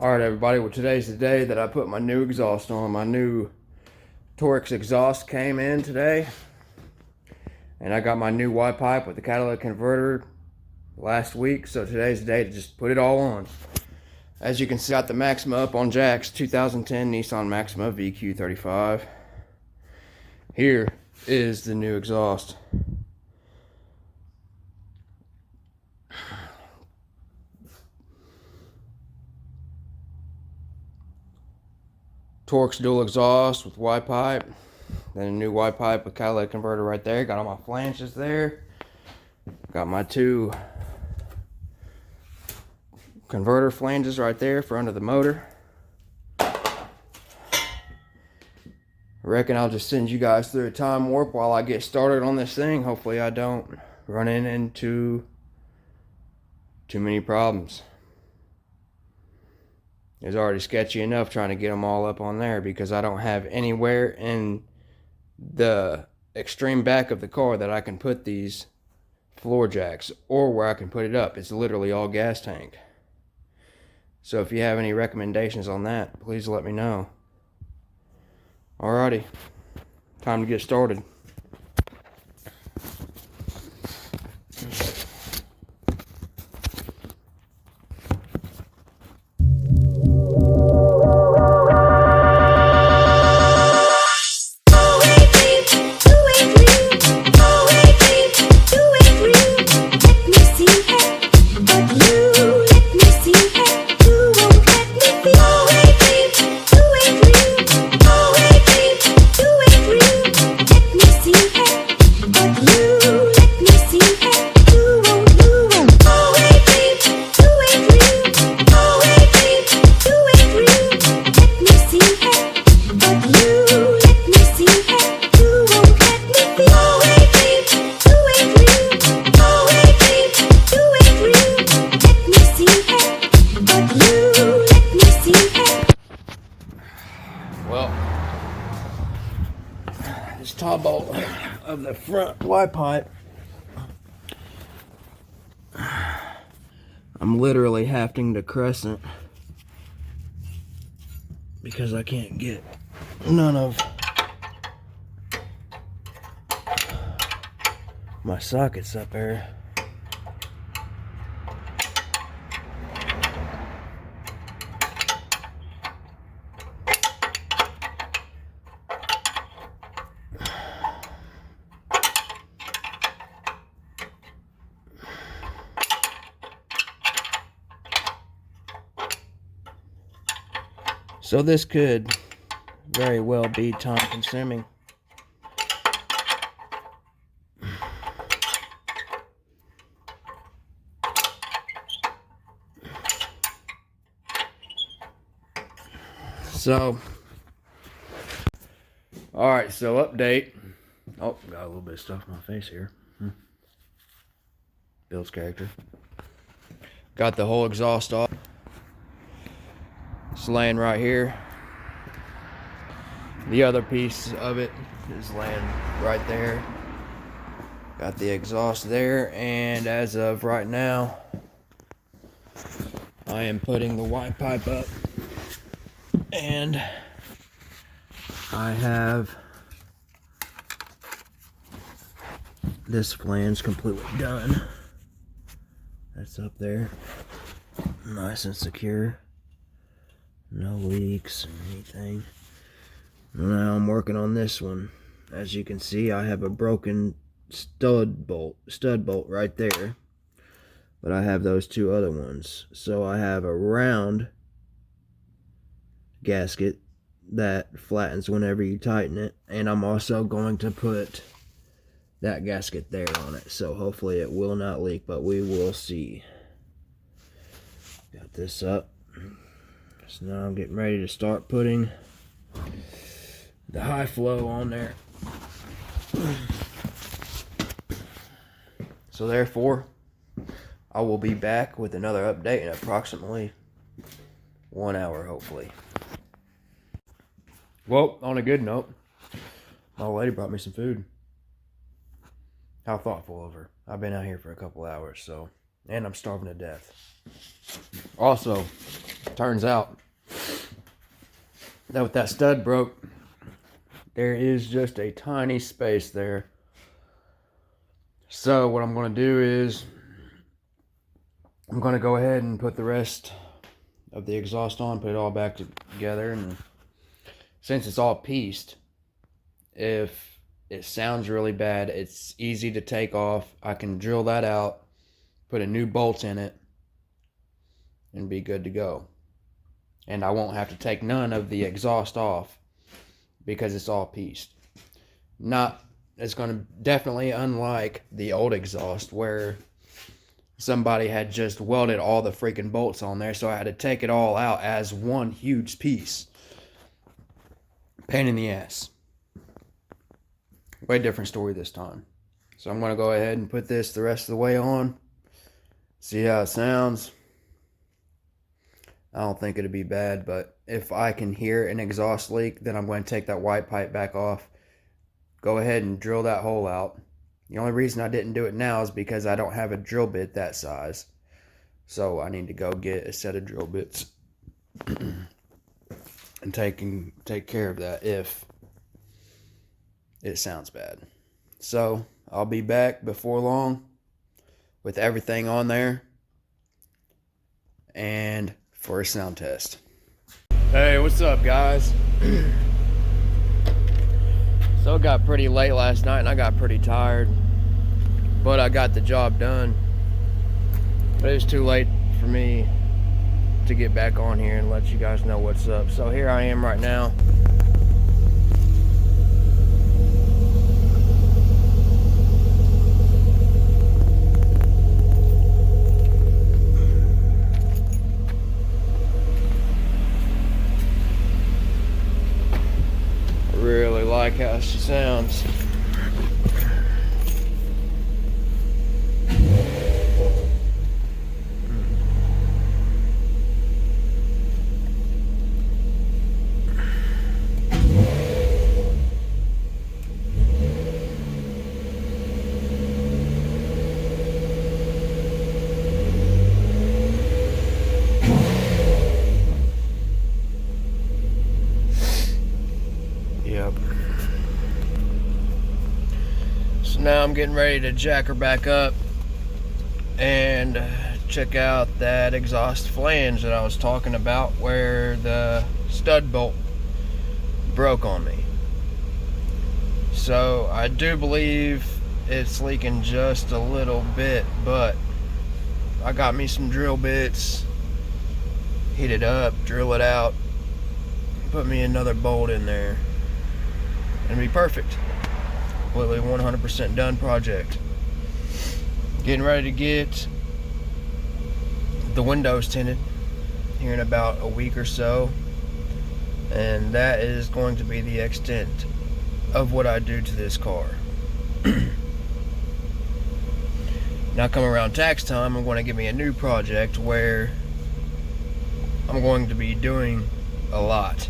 Alright everybody, well today's the day that I put my new exhaust on. My new Torx exhaust came in today. And I got my new Y pipe with the catalytic converter last week. So today's the day to just put it all on. As you can see, I got the Maxima up on jacks. 2010 Nissan Maxima VQ35. Here is the new exhaust. Torx dual exhaust with Y pipe. Then a new Y pipe with catalytic converter right there. Got all my flanges there. Got my two converter flanges right there for under the motor. I reckon I'll just send you guys through a time warp while I get started on this thing. Hopefully I don't run into too many problems. It's already sketchy enough trying to get them all up on there because I don't have anywhere in the extreme back of the car that I can put these floor jacks or where I can put it up. It's literally all gas tank. So if you have any recommendations on that, please let me know. Alrighty, time to get started. This top bolt of the front Y pipe, I'm literally having to crescent because I can't get none of my sockets up there. So this could very well be time consuming. So, alright, so update. Oh, got a little bit of stuff on my face here. Bill's character. Got the whole exhaust off. It's laying right here. The other piece of it is laying right there. Got the exhaust there, and as of right now, I am putting the Y pipe up, and I have this flange completely done. That's up there, nice and secure. No leaks or anything. Now I'm working on this one. As you can see, I have a broken stud bolt right there. But I have those two other ones. So I have a round gasket that flattens whenever you tighten it. And I'm also going to put that gasket there on it. So hopefully it will not leak, but we will see. Got this up. So now I'm getting ready to start putting the high flow on there. So therefore, I will be back with another update in approximately 1 hour, hopefully. Well, on a good note, my old lady brought me some food. How thoughtful of her. I've been out here for a couple hours, so, and I'm starving to death. Also, Turns out that with that stud broke, there is just a tiny space there. So what I'm going to do is I'm going to go ahead and put the rest of the exhaust on, put it all back together, and since it's all pieced, if it sounds really bad, it's easy to take off. I can drill that out, put a new bolt in it, and be good to go. And I won't have to take none of the exhaust off because it's all pieced. It's going to definitely unlike the old exhaust where somebody had just welded all the freaking bolts on there, so I had to take it all out as one huge piece. Pain in the ass. Way different story this time. So I'm going to go ahead and put this the rest of the way on. See how it sounds. I don't think it'll be bad, but if I can hear an exhaust leak, then I'm going to take that white pipe back off. Go ahead and drill that hole out. The only reason I didn't do it now is because I don't have a drill bit that size. So I need to go get a set of drill bits and take care of that if it sounds bad. So I'll be back before long with everything on there and for a sound test. Hey, what's up, guys? So it got pretty late last night and I got pretty tired, but I got the job done. But it was too late for me to get back on here and let you guys know what's up. So here I am right now. Really like how she sounds. Yep. So now I'm getting ready to jack her back up and check out that exhaust flange that I was talking about where the stud bolt broke on me. So I do believe it's leaking just a little bit, but I got me some drill bits, heat it up, drill it out, put me another bolt in there, and be perfect. Completely 100% done project. Getting ready to get the windows tinted here in about a week or so, and that is going to be the extent of what I do to this car. Now come around tax time, I'm going to give me a new project where I'm going to be doing a lot.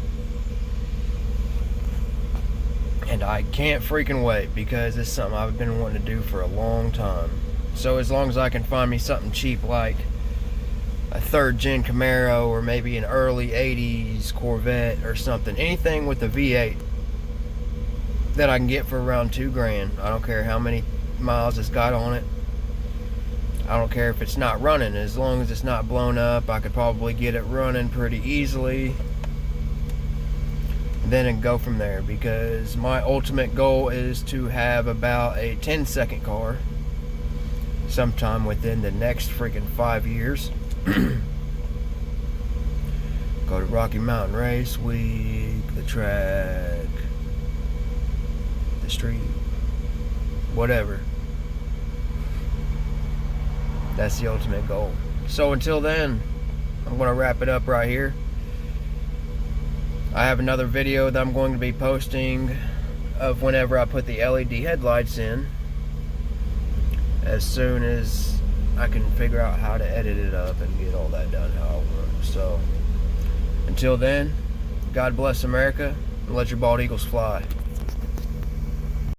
And I can't freaking wait because it's something I've been wanting to do for a long time. So as long as I can find me something cheap like a 3rd gen Camaro or maybe an early 80s Corvette or something, anything with a V8 that I can get for around $2,000. I don't care how many miles it's got on it. I don't care if it's not running. As long as it's not blown up, I could probably get it running pretty easily. Then and go from there, because my ultimate goal is to have about a 10-second car sometime within the next freaking 5 years. Go to Rocky Mountain Race Week, the track, the street, whatever. That's the ultimate goal. So until then, I'm going to wrap it up right here. I have another video that I'm going to be posting of whenever I put the LED headlights in, as soon as I can figure out how to edit it up and get all that done how I want. So until then, God bless America and let your bald eagles fly.